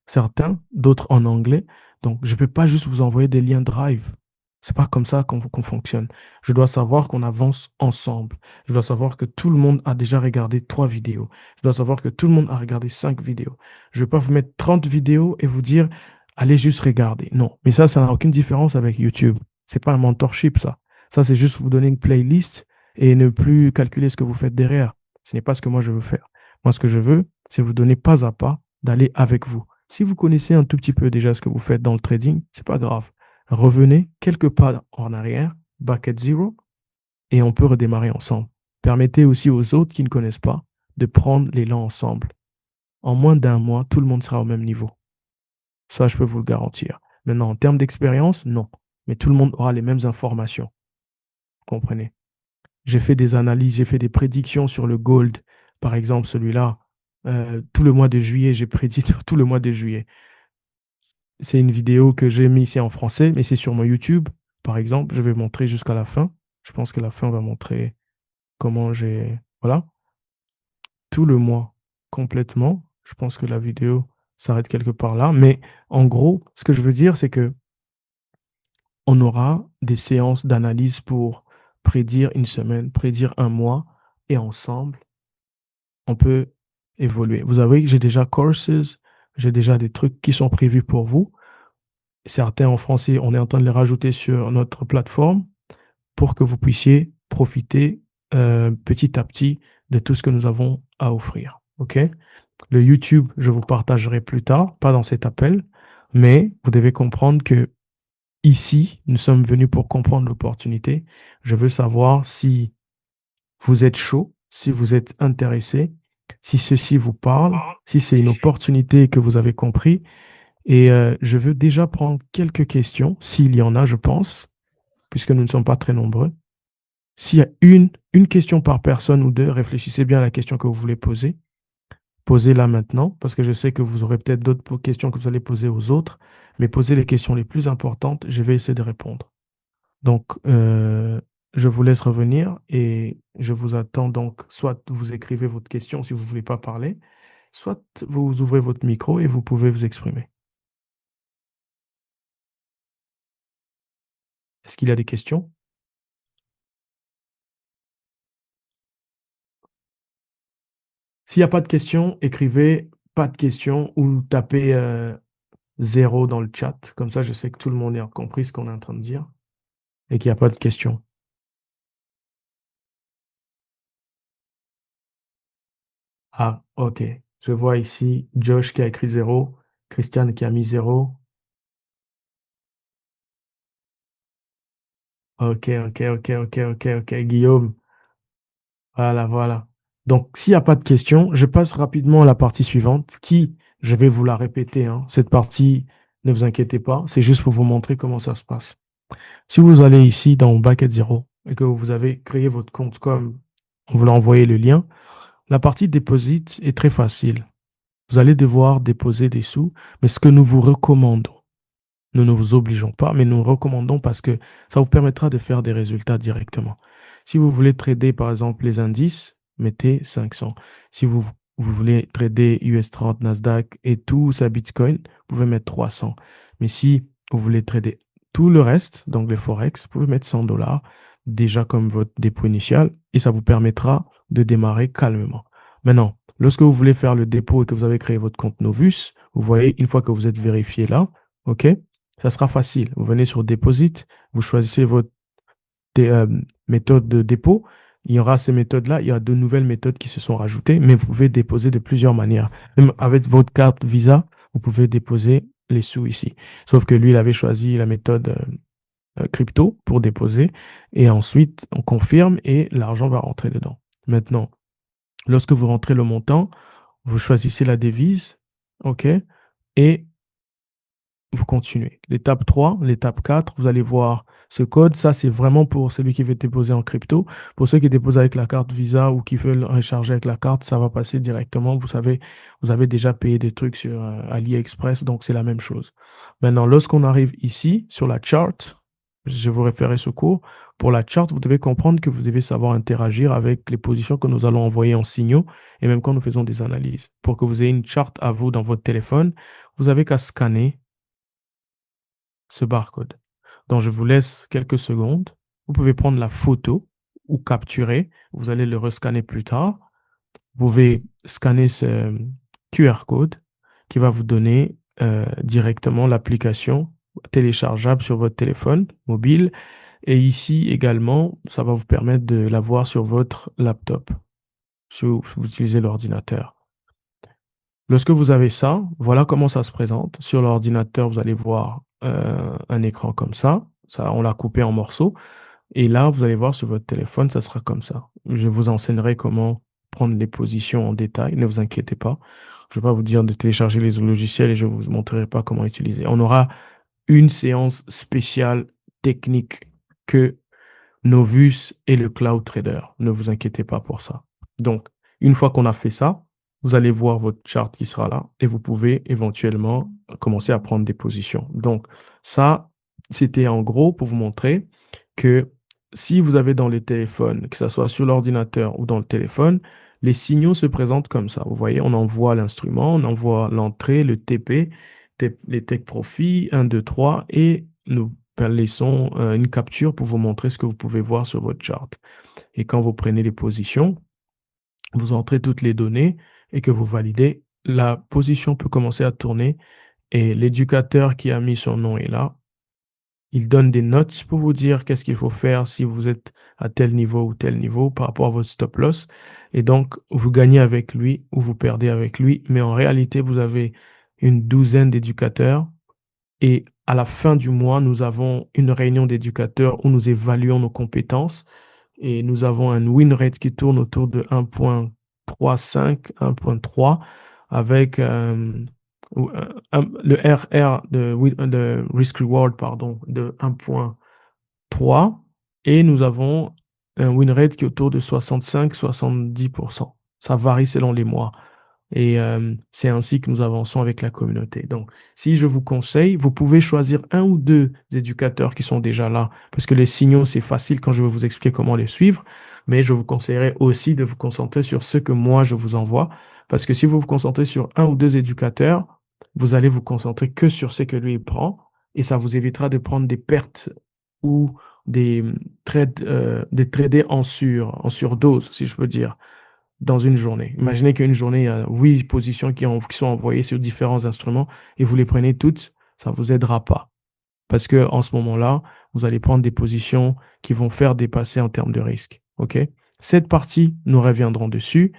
certains, d'autres en anglais. Donc, je ne peux pas juste vous envoyer des liens Drive. C'est pas comme ça qu'on fonctionne. Je dois savoir qu'on avance ensemble. Je dois savoir que tout le monde a déjà regardé 3 vidéos. Je dois savoir que tout le monde a regardé 5 vidéos. Je ne vais pas vous mettre 30 vidéos et vous dire, allez juste regarder. Non. Mais ça n'a aucune différence avec YouTube. C'est pas un mentorship, ça. Ça, c'est juste vous donner une playlist et ne plus calculer ce que vous faites derrière. Ce n'est pas ce que moi je veux faire. Moi, ce que je veux, c'est vous donner pas à pas d'aller avec vous. Si vous connaissez un tout petit peu déjà ce que vous faites dans le trading, c'est pas grave. Revenez quelques pas en arrière, back at zero, et on peut redémarrer ensemble. Permettez aussi aux autres qui ne connaissent pas de prendre l'élan ensemble. En moins d'un mois, tout le monde sera au même niveau. Ça, je peux vous le garantir. Maintenant, en termes d'expérience, non. Mais tout le monde aura les mêmes informations. Comprenez? J'ai fait des analyses, j'ai fait des prédictions sur le gold. Par exemple, celui-là, tout le mois de juillet, j'ai prédit tout le mois de juillet. C'est une vidéo que j'ai mise ici en français, mais c'est sur mon YouTube. Par exemple, je vais montrer jusqu'à la fin. Je pense que la fin va montrer comment j'ai... Voilà, tout le mois complètement. Je pense que la vidéo s'arrête quelque part là. Mais en gros, ce que je veux dire, c'est que on aura des séances d'analyse pour prédire une semaine, prédire un mois, et ensemble, on peut évoluer. Vous savez, j'ai déjà courses, j'ai déjà des trucs qui sont prévus pour vous. Certains en français, on est en train de les rajouter sur notre plateforme pour que vous puissiez profiter petit à petit de tout ce que nous avons à offrir. OK? Le YouTube, je vous partagerai plus tard, pas dans cet appel, mais vous devez comprendre que ici, nous sommes venus pour comprendre l'opportunité. Je veux savoir si vous êtes chaud, si vous êtes intéressé, si ceci vous parle, si c'est une opportunité que vous avez compris. Et je veux déjà prendre quelques questions, s'il y en a, je pense, puisque nous ne sommes pas très nombreux. S'il y a une question par personne ou deux, réfléchissez bien à la question que vous voulez poser. Posez-la maintenant, parce que je sais que vous aurez peut-être d'autres questions que vous allez poser aux autres, mais posez les questions les plus importantes, je vais essayer de répondre. Donc, je vous laisse revenir et je vous attends donc, soit vous écrivez votre question si vous ne voulez pas parler, soit vous ouvrez votre micro et vous pouvez vous exprimer. Est-ce qu'il y a des questions? S'il n'y a pas de questions, écrivez pas de questions ou tapez 0 dans le chat. Comme ça, je sais que tout le monde a compris ce qu'on est en train de dire et qu'il n'y a pas de questions. Ah, ok. Je vois ici Josh qui a écrit 0, Christiane qui a mis 0. Ok, ok, ok, ok, ok, ok. Guillaume, voilà, voilà. Donc, s'il n'y a pas de questions, je passe rapidement à la partie suivante qui, je vais vous la répéter, hein. Cette partie, ne vous inquiétez pas, c'est juste pour vous montrer comment ça se passe. Si vous allez ici dans Bucket Zero et que vous avez créé votre compte comme on vous l'a envoyé le lien, la partie Deposit est très facile. Vous allez devoir déposer des sous, mais ce que nous vous recommandons, nous ne vous obligeons pas, mais nous recommandons parce que ça vous permettra de faire des résultats directement. Si vous voulez trader, par exemple, les indices, mettez 500. Si vous voulez trader US30, Nasdaq et tout ça Bitcoin, vous pouvez mettre 300. Mais si vous voulez trader tout le reste, donc les Forex, vous pouvez mettre 100 dollars déjà comme votre dépôt initial et ça vous permettra de démarrer calmement. Maintenant, lorsque vous voulez faire le dépôt et que vous avez créé votre compte Novus, vous voyez, une fois que vous êtes vérifié là, OK, ça sera facile. Vous venez sur Deposit, vous choisissez votre méthode de dépôt. Il y aura ces méthodes-là, il y a de nouvelles méthodes qui se sont rajoutées, mais vous pouvez déposer de plusieurs manières. Même avec votre carte Visa, vous pouvez déposer les sous ici. Sauf que lui, il avait choisi la méthode crypto pour déposer, et ensuite, on confirme et l'argent va rentrer dedans. Maintenant, lorsque vous rentrez le montant, vous choisissez la devise, OK, et vous continuez. L'étape 3, l'étape 4, vous allez voir ce code. Ça, c'est vraiment pour celui qui veut déposer en crypto. Pour ceux qui déposent avec la carte Visa ou qui veulent recharger avec la carte, ça va passer directement. Vous savez, vous avez déjà payé des trucs sur AliExpress, donc c'est la même chose. Maintenant, lorsqu'on arrive ici, sur la chart, je vous référer ce cours. Pour la chart, vous devez comprendre que vous devez savoir interagir avec les positions que nous allons envoyer en signaux et même quand nous faisons des analyses. Pour que vous ayez une chart à vous dans votre téléphone, vous avez qu'à scanner ce barcode. Donc, je vous laisse quelques secondes. Vous pouvez prendre la photo ou capturer. Vous allez le rescanner plus tard. Vous pouvez scanner ce QR code qui va vous donner directement l'application téléchargeable sur votre téléphone mobile. Et ici également, ça va vous permettre de l'avoir sur votre laptop, si vous utilisez l'ordinateur. Lorsque vous avez ça, voilà comment ça se présente. Sur l'ordinateur, vous allez voir un écran comme ça. Ça, on l'a coupé en morceaux. Et là, vous allez voir sur votre téléphone, ça sera comme ça. Je vous enseignerai comment prendre les positions en détail. Ne vous inquiétez pas. Je ne vais pas vous dire de télécharger les logiciels et je ne vous montrerai pas comment utiliser. On aura une séance spéciale technique que Novus et le Cloud Trader. Ne vous inquiétez pas pour ça. Donc, une fois qu'on a fait ça, vous allez voir votre charte qui sera là et vous pouvez éventuellement commencer à prendre des positions. Donc, ça, c'était en gros pour vous montrer que si vous avez dans le téléphone, que ce soit sur l'ordinateur ou dans le téléphone, les signaux se présentent comme ça. Vous voyez, on envoie l'instrument, on envoie l'entrée, le TP, les take profit, 1, 2, 3, et nous laissons une capture pour vous montrer ce que vous pouvez voir sur votre chart. Et quand vous prenez les positions, vous entrez toutes les données et que vous validez, la position peut commencer à tourner et l'éducateur qui a mis son nom est là. Il donne des notes pour vous dire qu'est-ce qu'il faut faire si vous êtes à tel niveau ou tel niveau par rapport à votre stop loss. Et donc, vous gagnez avec lui ou vous perdez avec lui. Mais en réalité, vous avez une douzaine d'éducateurs. Et à la fin du mois, nous avons une réunion d'éducateurs où nous évaluons nos compétences. Et nous avons un win rate qui tourne autour de 1,35, 1,3 avec le RR de Risk Reward pardon, de 1,3 et nous avons un win rate qui est autour de 65-70%. Ça varie selon les mois. Et c'est ainsi que nous avançons avec la communauté. Donc, si je vous conseille, vous pouvez choisir un ou deux éducateurs qui sont déjà là, parce que les signaux, c'est facile quand je vais vous expliquer comment les suivre, mais je vous conseillerais aussi de vous concentrer sur ce que moi, je vous envoie, parce que si vous vous concentrez sur un ou deux éducateurs, vous allez vous concentrer que sur ce que lui il prend, et ça vous évitera de prendre des pertes ou des trades, des traders en surdose, si je peux dire dans une journée. Imaginez qu'une journée, il y a 8 positions qui sont envoyées sur différents instruments et vous les prenez toutes, ça ne vous aidera pas. Parce que en ce moment-là, vous allez prendre des positions qui vont faire dépasser en termes de risque. OK? Cette partie, nous reviendrons dessus.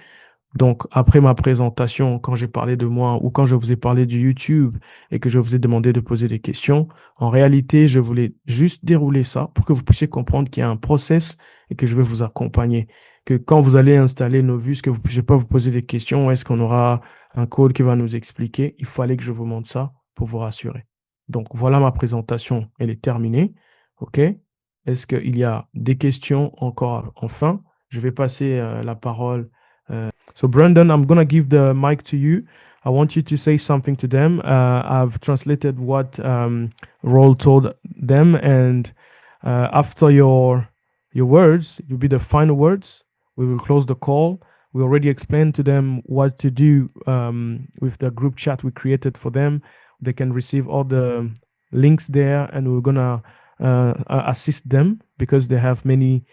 Donc, après ma présentation, quand j'ai parlé de moi ou quand je vous ai parlé du YouTube et que je vous ai demandé de poser des questions, en réalité, je voulais juste dérouler ça pour que vous puissiez comprendre qu'il y a un process et que je vais vous accompagner. Que quand vous allez installer Novus, que vous ne puissiez pas vous poser des questions, est-ce qu'on aura un code qui va nous expliquer? Il fallait que je vous montre ça pour vous rassurer. Donc, voilà ma présentation, elle est terminée. OK? Est-ce qu'il y a des questions encore enfin? Je vais passer la parole. So, Brandon, I'm going to give the mic to you. I want you to say something to them. I've translated what Roll told them, and after your words, it will be the final words. We will close the call. We already explained to them what to do with the group chat we created for them. They can receive all the links there, and we're gonna assist them because they have many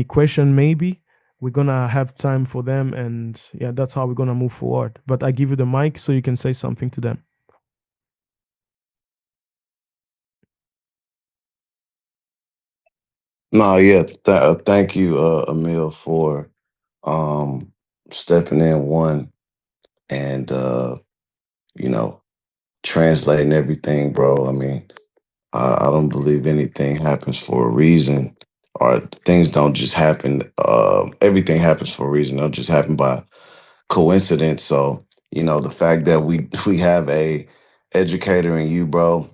questions maybe we're gonna have time for them, and yeah, that's how we're gonna move forward. But I give you the mic so you can say something to them. No, yeah. Thank you, Emil, for um, stepping in one and you know translating everything, bro. I mean, I don't believe anything happens for a reason, or things don't just happen. Everything happens for a reason. Don't just happen by coincidence. So the fact that we have a educator in you, bro,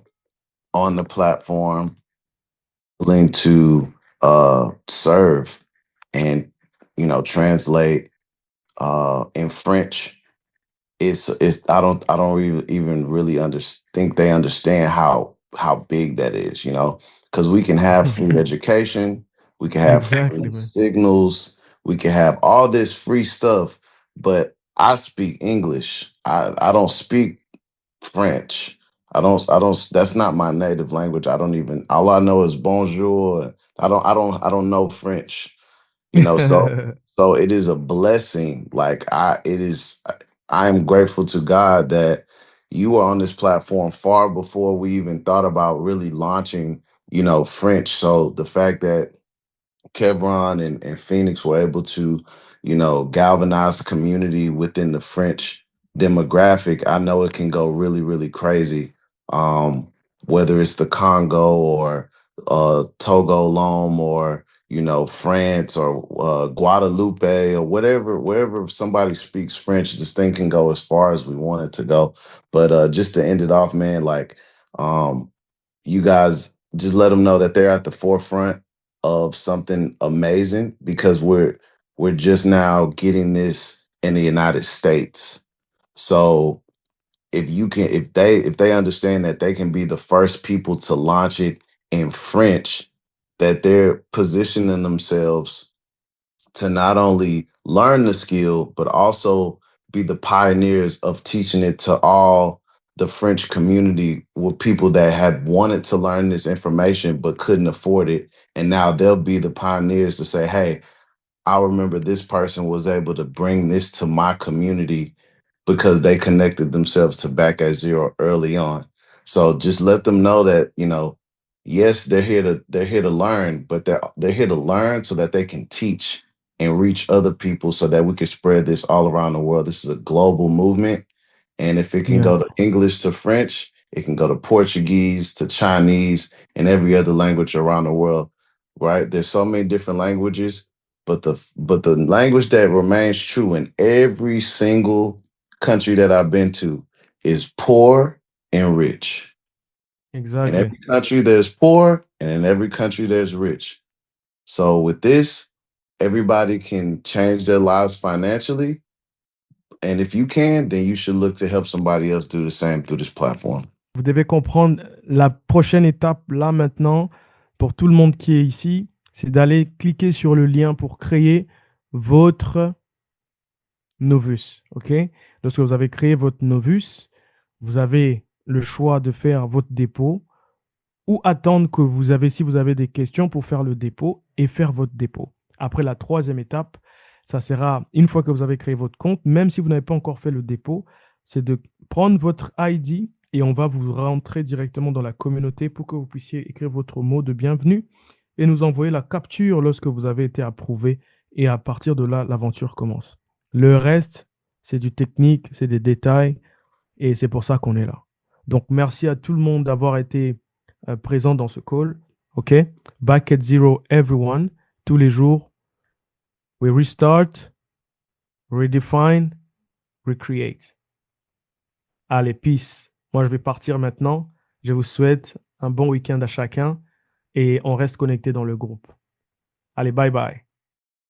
on the platform, willing to serve and translate in French. It's I don't even really think they understand how big that is, because we can have free education, we can have Exactly, free man. signals, we can have all this free stuff, but I speak English. I don't speak French. I don't that's not my native language. I don't even all I know is bonjour. I don't know French. So it is a blessing. Like I am grateful to God that you are on this platform far before we even thought about really launching, French. So the fact that Kebron and Phoenix were able to, galvanize the community within the French demographic, I know it can go really, really crazy. Um, whether it's the Congo or Togo Lome or France or Guadalupe or whatever, wherever somebody speaks French, this thing can go as far as we want it to go. But just to end it off, man, like um, you guys just let them know that they're at the forefront of something amazing because we're just now getting this in the United States. So if they understand that they can be the first people to launch it in French, that they're positioning themselves to not only learn the skill, but also be the pioneers of teaching it to all the French community with people that had wanted to learn this information but couldn't afford it. And now they'll be the pioneers to say, hey, I remember this person was able to bring this to my community because they connected themselves to Back at Zero early on. So just let them know that, yes, they're here to learn, but they're here to learn so that they can teach and reach other people so that we can spread this all around the world. This is a global movement. And if it can Yeah, go to English to French, it can go to Portuguese to Chinese and every other language around the world. Right? There's so many different languages, but the language that remains true in every single country that I've been to is poor and rich. In exactly. every country there's poor, and in every country there's rich. So with this, everybody can change their lives financially. And if you can, then you should look to help somebody else do the same through this platform. Vous devez comprendre la prochaine étape là maintenant pour tout le monde qui est ici, c'est d'aller cliquer sur le lien pour créer votre Novus. OK? Lorsque vous avez créé votre Novus, vous avez le choix de faire votre dépôt ou attendre que si vous avez des questions pour faire le dépôt et faire votre dépôt. Après la troisième étape, ça sera une fois que vous avez créé votre compte, même si vous n'avez pas encore fait le dépôt, c'est de prendre votre ID et on va vous rentrer directement dans la communauté pour que vous puissiez écrire votre mot de bienvenue et nous envoyer la capture lorsque vous avez été approuvé. Et à partir de là, l'aventure commence. Le reste, c'est du technique, c'est des détails et c'est pour ça qu'on est là. Donc, merci à tout le monde d'avoir été présent dans ce call. OK? Back at zero, everyone. Tous les jours. We restart, redefine, recreate. Allez, peace. Moi, je vais partir maintenant. Je vous souhaite un bon week-end à chacun et on reste connecté dans le groupe. Allez, bye bye.